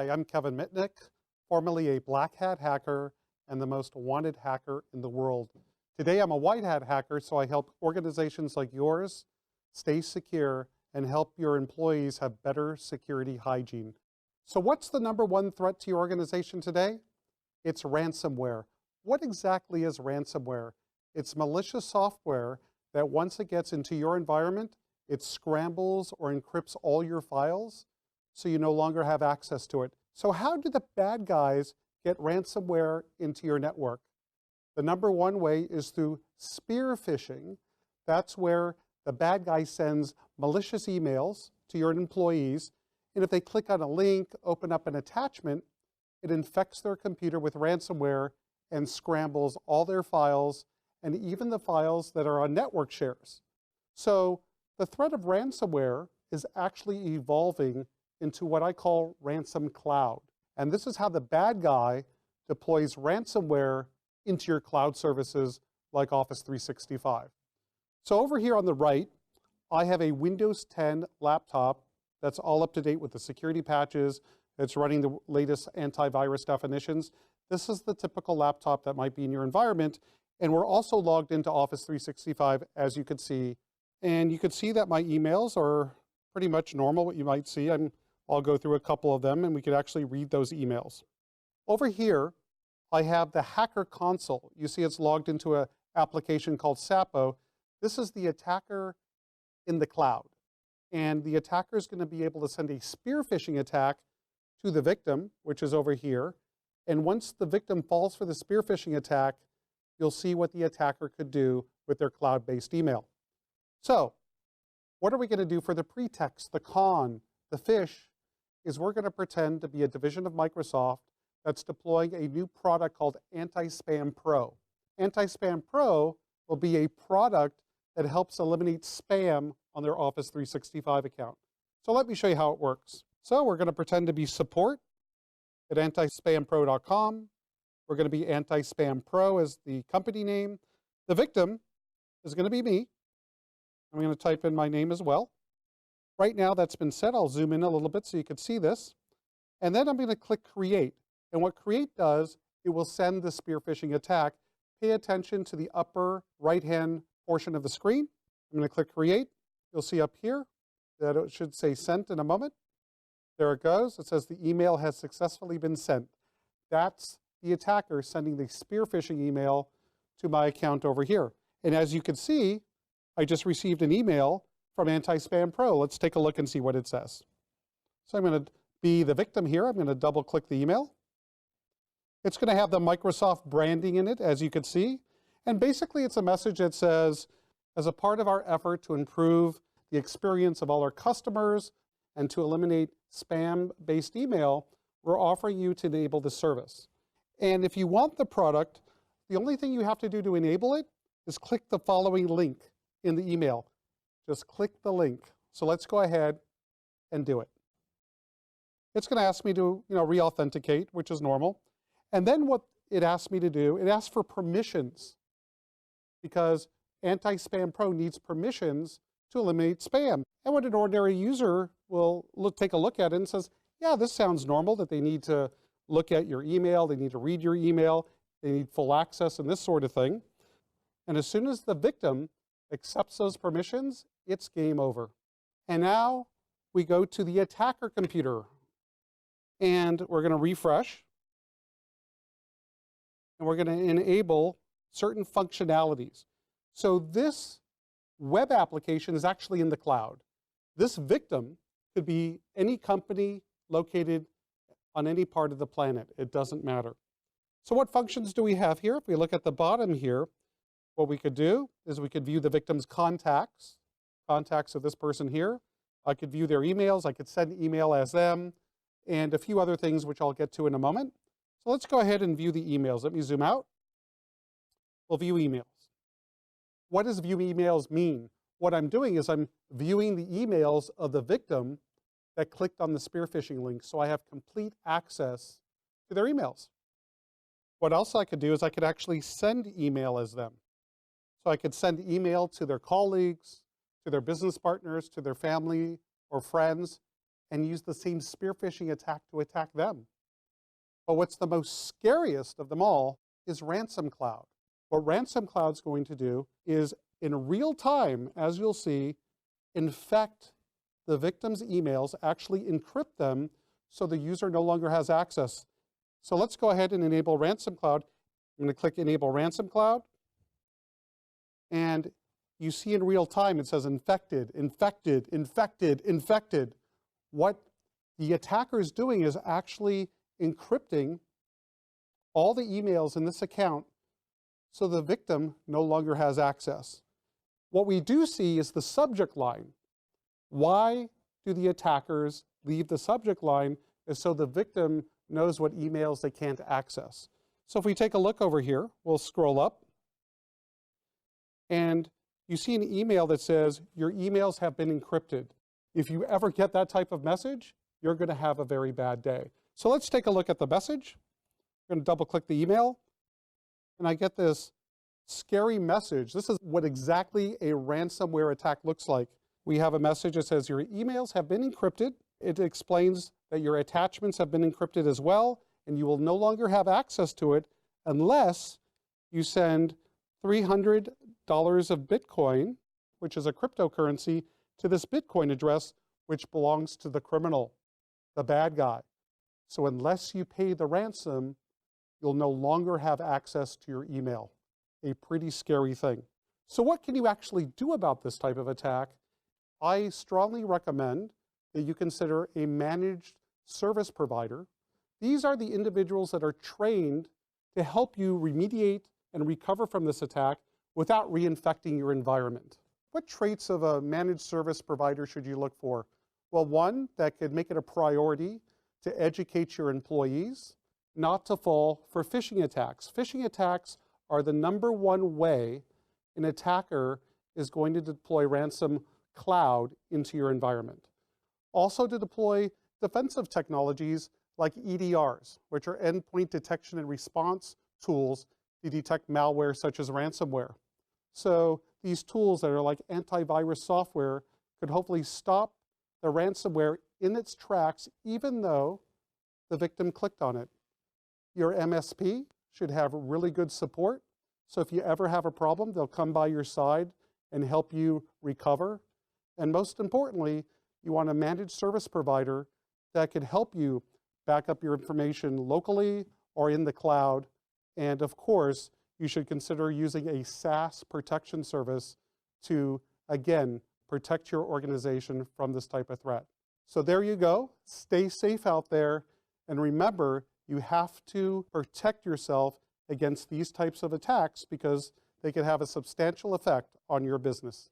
Hi, I'm Kevin Mitnick, formerly a black hat hacker and the most wanted hacker in the world. Today I'm a white hat hacker, so I help organizations like yours stay secure and help your employees have better security hygiene. So what's the number one threat to your organization today? It's ransomware. What exactly is ransomware? It's malicious software that once it gets into your environment, it scrambles or encrypts all your files so you no longer have access to it. So how do the bad guys get ransomware into your network? The number one way is through spear phishing. That's where the bad guy sends malicious emails to your employees, and if they click on a link, open up an attachment, it infects their computer with ransomware and scrambles all their files and even the files that are on network shares. So the threat of ransomware is actually evolving into what I call Ransomcloud. And this is how the bad guy deploys ransomware into your cloud services like Office 365. So over here on the right, I have a Windows 10 laptop that's all up to date with the security patches. It's running the latest antivirus definitions. This is the typical laptop that might be in your environment. And we're also logged into Office 365, as you could see. And you could see that my emails are pretty much normal, what you might see. I'll go through a couple of them, and we could actually read those emails. Over here, I have the Hacker Console. You see it's logged into an application called Sapo. This is the attacker in the cloud. And the attacker is going to be able to send a spear phishing attack to the victim, which is over here. And once the victim falls for the spear phishing attack, you'll see what the attacker could do with their cloud-based email. So what are we going to do for the pretext, the con, the phish? Is we're going to pretend to be a division of Microsoft that's deploying a new product called Anti-Spam Pro. Anti-Spam Pro will be a product that helps eliminate spam on their Office 365 account. So let me show you how it works. So we're going to pretend to be support at antispampro.com. We're going to be Anti-Spam Pro as the company name. The victim is going to be me. I'm going to type in my name as well. Right now that's been set. I'll zoom in a little bit so you can see this. And then I'm going to click Create. And what Create does, it will send the spear phishing attack. Pay attention to the upper right-hand portion of the screen. I'm going to click Create. You'll see up here that it should say Sent in a moment. There it goes. It says the email has successfully been sent. That's the attacker sending the spear phishing email to my account over here. And as you can see, I just received an email from Anti-Spam Pro. Let's take a look and see what it says. So I'm going to be the victim here. I'm going to double click the email. It's going to have the Microsoft branding in it, as you can see. And basically it's a message that says, as a part of our effort to improve the experience of all our customers and to eliminate spam-based email, we're offering you to enable the service. And if you want the product, the only thing you have to do to enable it is click the following link in the email. Just click the link. So let's go ahead and do it. It's going to ask me to, re-authenticate, which is normal. And then what it asks me to do, it asks for permissions because Anti-Spam Pro needs permissions to eliminate spam. And what an ordinary user will take a look at it and says, yeah, this sounds normal, that they need to look at your email, they need to read your email, they need full access and this sort of thing. And as soon as the victim accepts those permissions, it's game over. And now we go to the attacker computer and we're going to refresh and we're going to enable certain functionalities. So this web application is actually in the cloud. This victim could be any company located on any part of the planet. It doesn't matter. So what functions do we have here? If we look at the bottom here, what we could do is we could view the victim's contacts of this person here. I could view their emails. I could send email as them and a few other things which I'll get to in a moment. So let's go ahead and view the emails. Let me zoom out. We'll view emails. What does view emails mean? What I'm doing is I'm viewing the emails of the victim that clicked on the spear phishing link, so I have complete access to their emails. What else I could do is I could actually send email as them. So I could send email to their colleagues, to their business partners, to their family or friends, and use the same spear phishing attack to attack them. But what's the most scariest of them all is Ransomcloud. What Ransomcloud is going to do is, in real time, as you'll see, infect the victim's emails, actually encrypt them so the user no longer has access. So let's go ahead and enable Ransomcloud. I'm going to click Enable Ransomcloud. And you see in real time it says infected, infected, infected, infected. What the attacker is doing is actually encrypting all the emails in this account so the victim no longer has access. What we do see is the subject line. Why do the attackers leave the subject line? Is so the victim knows what emails they can't access. So if we take a look over here, we'll scroll up, and you see an email that says, your emails have been encrypted. If you ever get that type of message, you're going to have a very bad day. So let's take a look at the message. I'm going to double click the email, and I get this scary message. This is what exactly a ransomware attack looks like. We have a message that says your emails have been encrypted. It explains that your attachments have been encrypted as well, and you will no longer have access to it unless you send $300 of Bitcoin, which is a cryptocurrency, to this Bitcoin address, which belongs to the criminal, the bad guy. So unless you pay the ransom, you'll no longer have access to your email. A pretty scary thing. So what can you actually do about this type of attack? I strongly recommend that you consider a managed service provider. These are the individuals that are trained to help you remediate and recover from this attack without reinfecting your environment. What traits of a managed service provider should you look for? Well, one, that could make it a priority to educate your employees not to fall for phishing attacks. Phishing attacks are the #1 way an attacker is going to deploy Ransomcloud into your environment. Also to deploy defensive technologies like EDRs, which are endpoint detection and response tools to detect malware such as ransomware. So these tools that are like antivirus software could hopefully stop the ransomware in its tracks, even though the victim clicked on it. Your MSP should have really good support. So if you ever have a problem, they'll come by your side and help you recover. And most importantly, you want a managed service provider that could help you back up your information locally or in the cloud. And of course, you should consider using a SaaS protection service to, again, protect your organization from this type of threat. So there you go. Stay safe out there. And remember, you have to protect yourself against these types of attacks because they can have a substantial effect on your business.